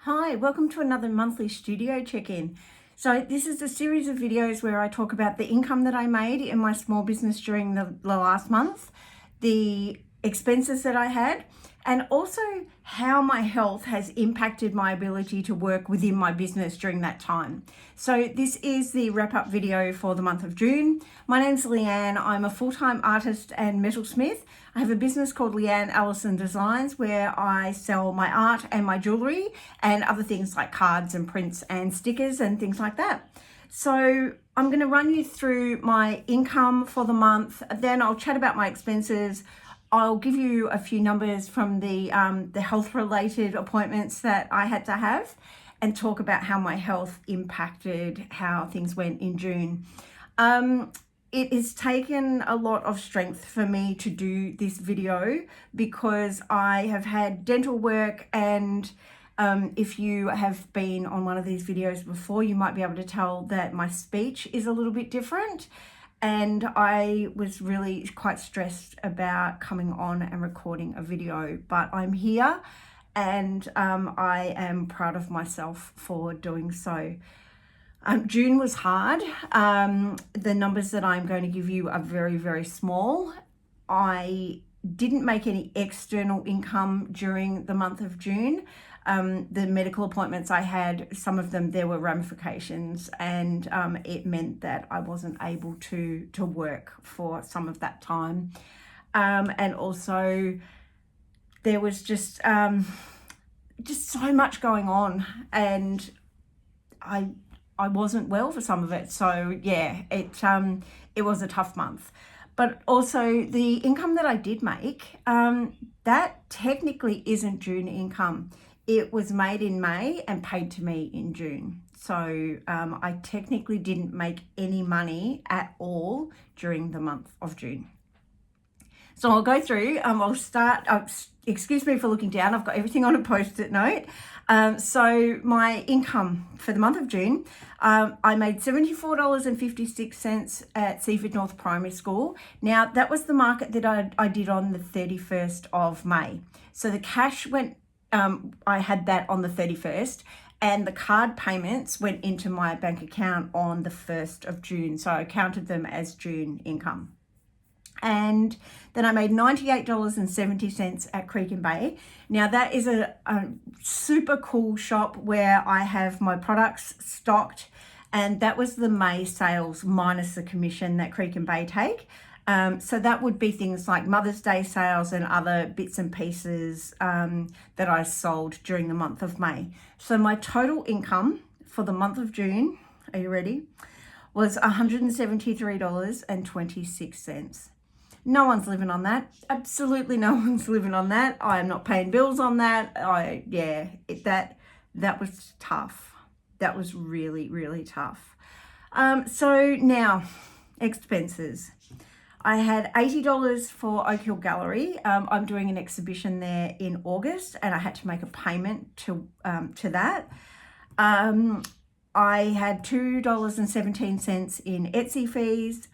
Hi, welcome to another monthly studio check-in. So this is a series of videos where I talk about the income that I made in my small business during the last month, the expenses that I had, and also how my health has impacted my ability to work within my business during that time. So this is the wrap-up video for the month of June. My name's Leanne. I'm a full-time artist and metalsmith. I have a business called Leanne Allison Designs where I sell my art and my jewellery and other things like cards and prints and stickers and things like that. So I'm going to run you through my income for the month, then I'll chat about my expenses. I'll give you a few numbers from the health-related appointments that I had to have and talk about how my health impacted how things went in June. It has taken a lot of strength for me to do this video because I have had dental work, and if you have been on one of these videos before, you might be able to tell that my speech is a little bit different. And I was really quite stressed about coming on and recording a video, but I'm here and I am proud of myself for doing so. June was hard. The numbers that I'm going to give you are very, very small. I didn't make any external income during the month of June. The medical appointments I had, some of them, there were ramifications, and it meant that I wasn't able to work for some of that time. And also there was just so much going on, and I wasn't well for some of it. So yeah, it was a tough month. But also the income that I did make, that technically isn't June income. It was made in May and paid to me in June. So I technically didn't make any money at all during the month of June. So I'll go through, I'll start, excuse me for looking down, I've got everything on a post-it note. So my income for the month of June, I made $74.56 at Seaford North Primary School. Now that was the market that I did on the 31st of May. So the cash went, I had that on the 31st, and the card payments went into my bank account on the 1st of June. So I counted them as June income. And then I made $98.70 at Creek and Bay. Now that is a super cool shop where I have my products stocked, and that was the May sales minus the commission that Creek and Bay take. So that would be things like Mother's Day sales and other bits and pieces that I sold during the month of May. So my total income for the month of June, are you ready, was $173.26. No one's living on that. Absolutely no one's living on that. I am not paying bills on that. That was tough. That was really, really tough. So now, expenses. I had $80 for Oak Hill Gallery. I'm doing an exhibition there in August, and I had to make a payment to that. I had $2.17 in Etsy fees,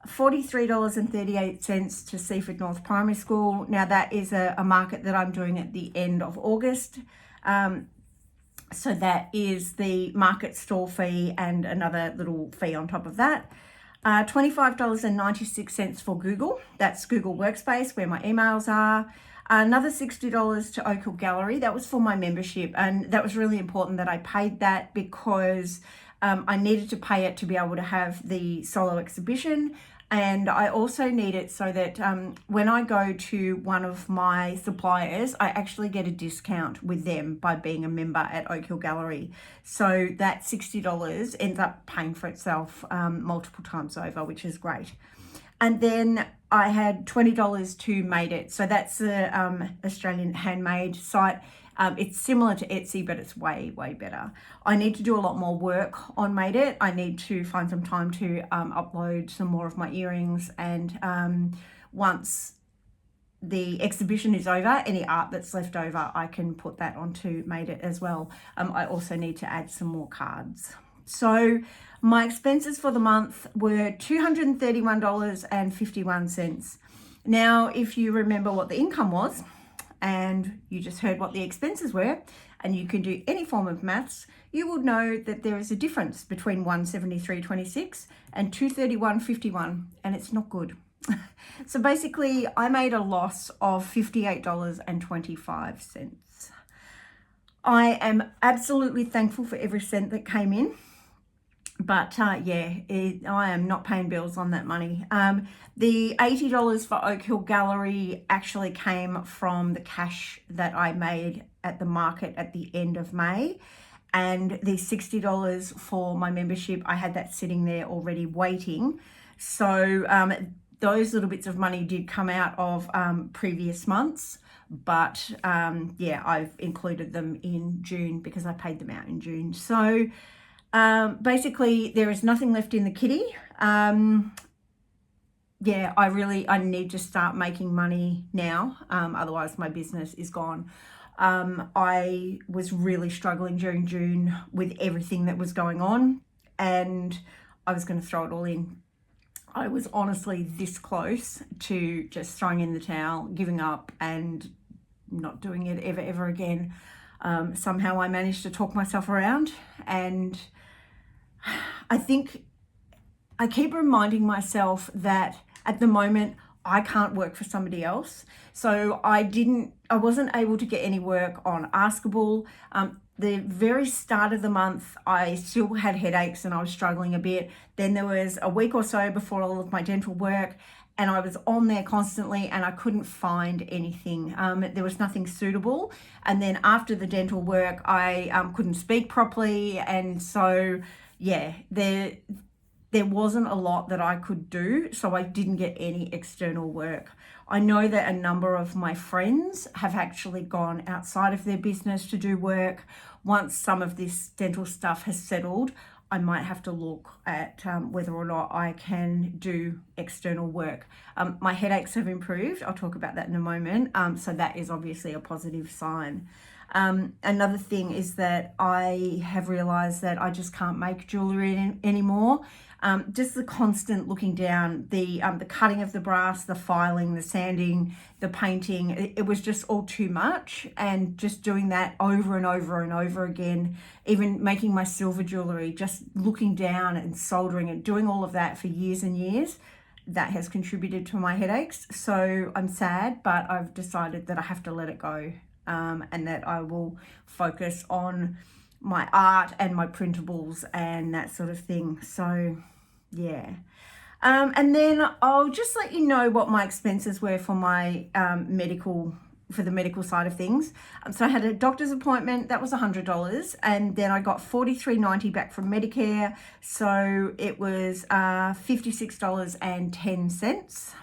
$43.38 to Seaford North Primary School. Now that is a market that I'm doing at the end of August. So that is the market stall fee and another little fee on top of that. $25.96 for Google. That's Google Workspace where my emails are. Another $60 to Oak Hill Gallery. That was for my membership, and that was really important that I paid that because I needed to pay it to be able to have the solo exhibition. And I also need it so that when I go to one of my suppliers, I actually get a discount with them by being a member at Oak Hill Gallery. So that $60 ends up paying for itself multiple times over, which is great. And then I had $20 to Made It. So that's the Australian handmade site. It's similar to Etsy, but it's way, way better. I need to do a lot more work on Made It. I need to find some time to upload some more of my earrings, and once the exhibition is over, any art that's left over, I can put that onto Made It as well. I also need to add some more cards. So my expenses for the month were $231.51. Now, if you remember what the income was, and you just heard what the expenses were, and you can do any form of maths, you will know that there is a difference between 173.26 and 231.51, and it's not good. So basically, I made a loss of $58.25. I am absolutely thankful for every cent that came in. But I am not paying bills on that money. The $80 for Oak Hill Gallery actually came from the cash that I made at the market at the end of May. And the $60 for my membership, I had that sitting there already waiting. So those little bits of money did come out of previous months. But I've included them in June because I paid them out in June. So basically, there is nothing left in the kitty. I need to start making money now. Otherwise, my business is gone. I was really struggling during June with everything that was going on, and I was going to throw it all in. I was honestly this close to just throwing in the towel, giving up, and not doing it ever again. Somehow I managed to talk myself around, and I think I keep reminding myself that at the moment I can't work for somebody else. So I wasn't able to get any work on Askable. The very start of the month, I still had headaches and I was struggling a bit. Then there was a week or so before all of my dental work, and I was on there constantly and I couldn't find anything. There was nothing suitable. And then after the dental work, I couldn't speak properly. And so, there wasn't a lot that I could do. So I didn't get any external work. I know that a number of my friends have actually gone outside of their business to do work. Once some of this dental stuff has settled, I might have to look at whether or not I can do external work. My headaches have improved. I'll talk about that in a moment. So that is obviously a positive sign. Another thing is that I have realized that I just can't make jewelry anymore. Just the constant looking down, the cutting of the brass, the filing, the sanding, the painting, it was just all too much. And just doing that over and over and over again, even making my silver jewelry, just looking down and soldering and doing all of that for years and years, that has contributed to my headaches. So I'm sad, but I've decided that I have to let it go, and that I will focus on my art and my printables and that sort of thing. So and then I'll just let you know what my expenses were for my the medical side of things. So I had a doctor's appointment, that was $100, and then I got $43.90 back from Medicare, so it was $56.10.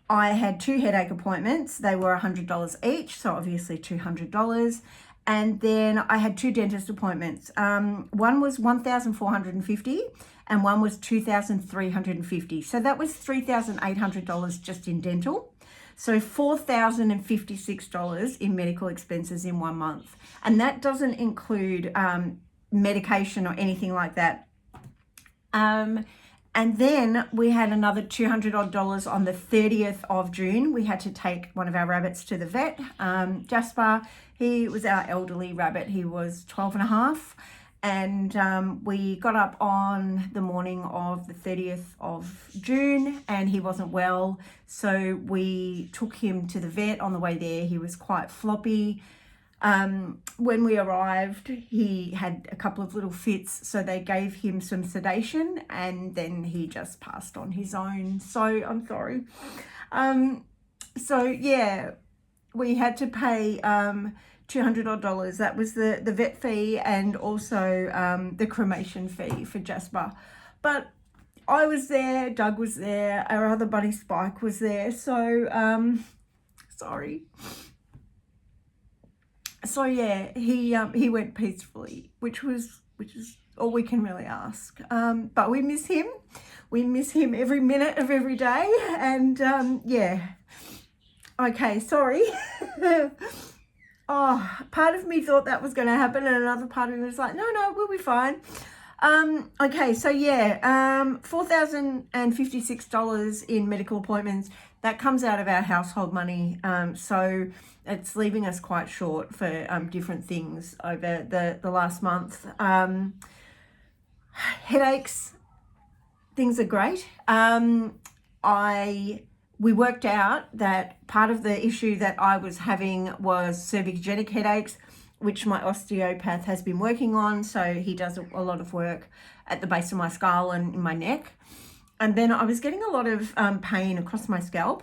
I had 2 headache appointments, they were $100 each, so obviously $200. And then I had 2 dentist appointments. One was $1,450 and one was $2,350. So that was $3,800 just in dental. So $4,056 in medical expenses in 1 month. And that doesn't include medication or anything like that. And then we had another $200 odd on the 30th of June. We had to take one of our rabbits to the vet, Jasper. He was our elderly rabbit. He was 12 and a half. And we got up on the morning of the 30th of June and he wasn't well. So we took him to the vet. On the way there, he was quite floppy. When we arrived, he had a couple of little fits, so they gave him some sedation and then he just passed on his own. So I'm sorry. We had to pay $200 odd. That was the vet fee and also the cremation fee for Jasper. But I was there, Doug was there, our other buddy Spike was there. So sorry. So he went peacefully, which is all we can really ask. But we miss him. We miss him every minute of every day. And okay, sorry. Part of me thought that was going to happen, and another part of me was like, no, we'll be fine. Okay, so yeah, $4,056 in medical appointments. That comes out of our household money. So it's leaving us quite short for different things over the last month. Headaches, things are great. We worked out that part of the issue that I was having was cervicogenic headaches, which my osteopath has been working on. So he does a lot of work at the base of my skull and in my neck. And then I was getting a lot of pain across my scalp,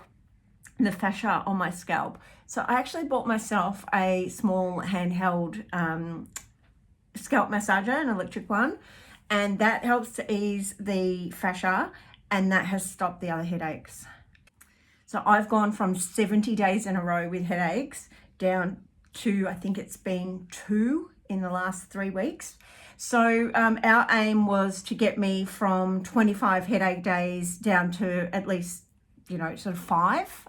the fascia on my scalp. So I actually bought myself a small handheld scalp massager, an electric one, and that helps to ease the fascia, and that has stopped the other headaches. So I've gone from 70 days in a row with headaches down to, I think it's been 2 in the last 3 weeks. So our aim was to get me from 25 headache days down to at least, sort of 5.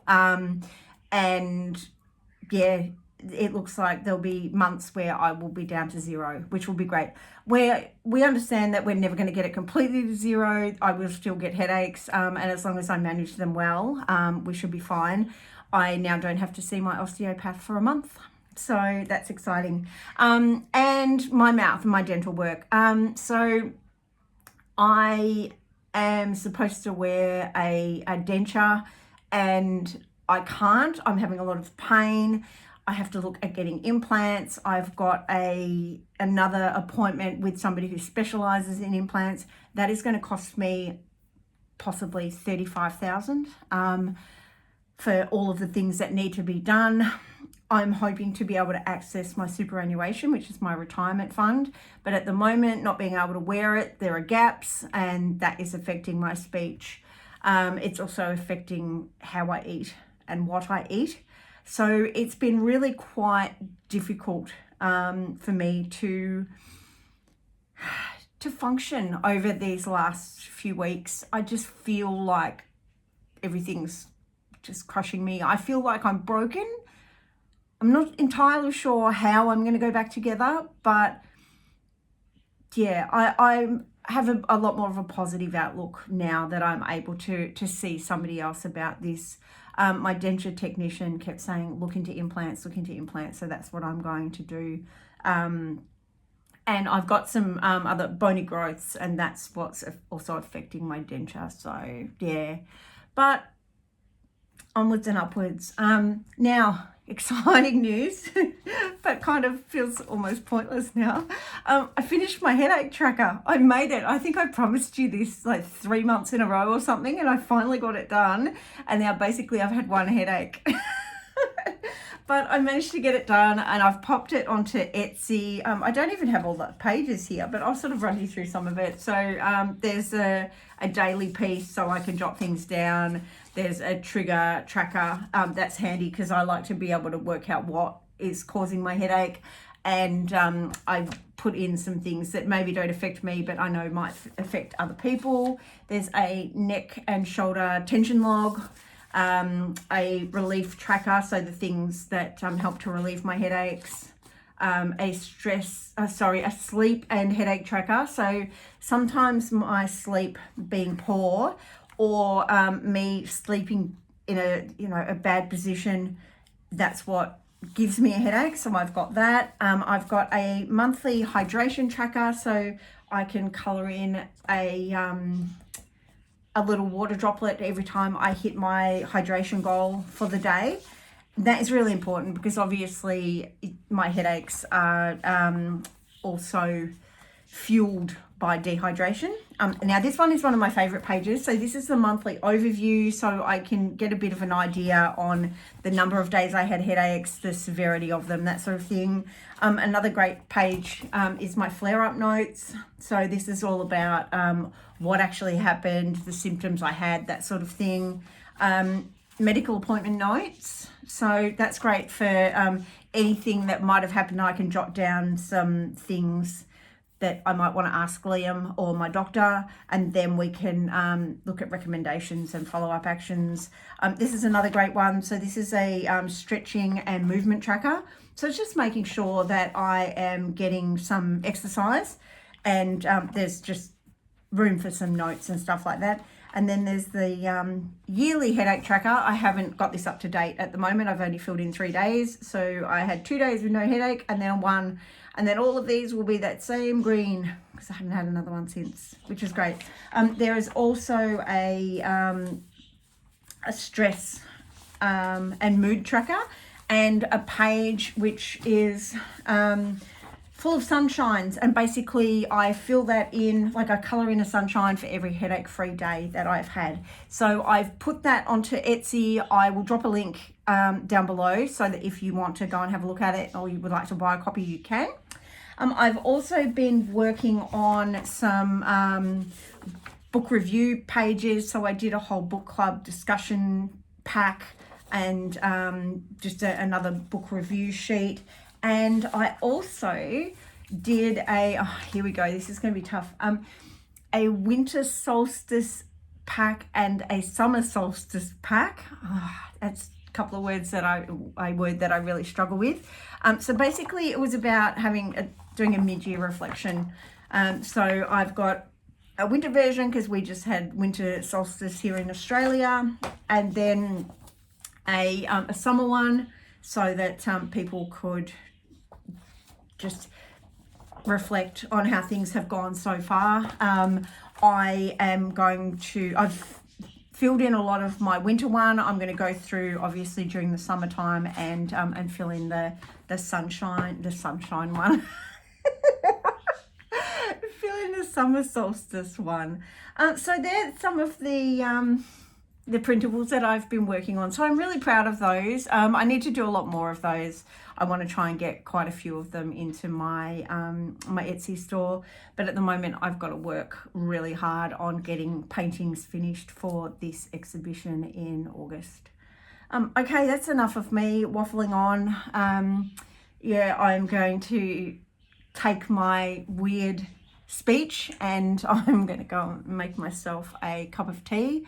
And yeah, it looks like there'll be months where I will be down to 0, which will be great. We understand that we're never going to get it completely to 0. I will still get headaches, and as long as I manage them well, we should be fine. I now don't have to see my osteopath for a month, so that's exciting. And my mouth and my dental work. So I am supposed to wear a denture, and I can't. I'm having a lot of pain. I have to look at getting implants. I've got another appointment with somebody who specializes in implants. That is going to cost me possibly $35,000 for all of the things that need to be done. I'm hoping to be able to access my superannuation, which is my retirement fund. But at the moment, not being able to wear it, there are gaps, and that is affecting my speech. It's also affecting how I eat and what I eat. So it's been really quite difficult for me to function over these last few weeks. I just feel like everything's just crushing me. I feel like I'm broken. I'm not entirely sure how I'm going to go back together, but yeah, I have a lot more of a positive outlook now that I'm able to see somebody else about this. My denture technician kept saying, look into implants. So that's what I'm going to do. And I've got some other bony growths, and that's what's also affecting my denture. So yeah, but onwards and upwards. Now, exciting news, but kind of feels almost pointless now. I finished my headache tracker. I made it. I think I promised you this like 3 months in a row or something, and I finally got it done. And now basically I've had one headache. But I managed to get it done, and I've popped it onto Etsy. I don't even have all the pages here, but I'll sort of run you through some of it. So there's a daily piece so I can jot things down. There's a trigger tracker. That's handy because I like to be able to work out what is causing my headache. And I've put in some things that maybe don't affect me, but I know might affect other people. There's a neck and shoulder tension log. A relief tracker, so the things that help to relieve my headaches, a sleep and headache tracker. So sometimes my sleep being poor, or me sleeping in a bad position, that's what gives me a headache. So I've got that. I've got a monthly hydration tracker, so I can color in a little water droplet every time I hit my hydration goal for the day. That is really important because obviously my headaches are also fueled by dehydration. Now this one is one of my favorite pages. So this is the monthly overview, so I can get a bit of an idea on the number of days I had headaches, the severity of them, that sort of thing. Another great page is my flare-up notes. So this is all about what actually happened, the symptoms I had, that sort of thing. Medical appointment notes. So that's great for anything that might have happened. I can jot down some things that I might want to ask Liam or my doctor, and then we can look at recommendations and follow-up actions. This is another great one. So this is a stretching and movement tracker. So it's just making sure that I am getting some exercise and there's just room for some notes and stuff like that. And then there's the yearly headache tracker. I haven't got this up to date at the moment. I've only filled in 3 days. So I had 2 days with no headache and then one. And then all of these will be that same green because I haven't had another one since, which is great. There is also a stress and mood tracker and a page which is full of sunshines, and basically I fill that in, like I colour in a sunshine for every headache-free day that I've had. So I've put that onto Etsy. I will drop a link down below so that if you want to go and have a look at it or you would like to buy a copy, you can. I've also been working on some book review pages. So I did a whole book club discussion pack and just another book review sheet. And I also did here we go, this is going to be tough, a winter solstice pack and a summer solstice pack. That's a couple of words that I really struggle with. So basically it was about doing a mid-year reflection. So I've got a winter version because we just had winter solstice here in Australia, and then a summer one so that people could just reflect on how things have gone so far. I've filled in a lot of my winter one. I'm going to go through obviously during the summertime and fill in the sunshine one. Fill in the summer solstice one. So there's some of the printables that I've been working on. So I'm really proud of those. I need to do a lot more of those. I want to try and get quite a few of them into my my Etsy store. But at the moment, I've got to work really hard on getting paintings finished for this exhibition in August. Okay, that's enough of me waffling on. I'm going to take my weird speech and I'm going to go and make myself a cup of tea.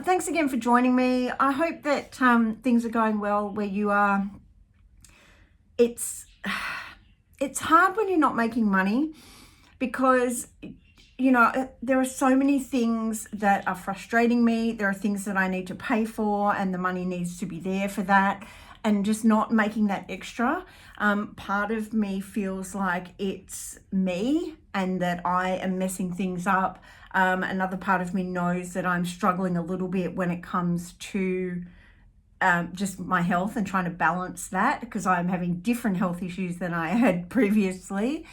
Thanks again for joining me. I hope that things are going well where you are. It's hard when you're not making money because, there are so many things that are frustrating me. There are things that I need to pay for and the money needs to be there for that, and just not making that extra. Part of me feels like it's me and that I am messing things up. Another part of me knows that I'm struggling a little bit when it comes to just my health and trying to balance that because I'm having different health issues than I had previously.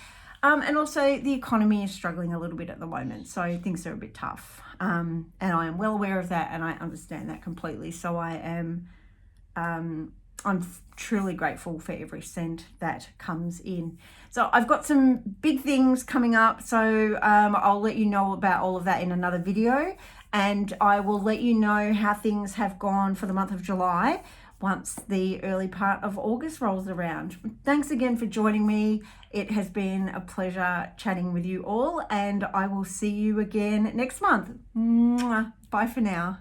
And also the economy is struggling a little bit at the moment. So things are a bit tough. And I am well aware of that and I understand that completely. So I'm truly grateful for every cent that comes in. So I've got some big things coming up. So I'll let you know about all of that in another video. And I will let you know how things have gone for the month of July once the early part of August rolls around. Thanks again for joining me. It has been a pleasure chatting with you all, and I will see you again next month. Mwah. Bye for now.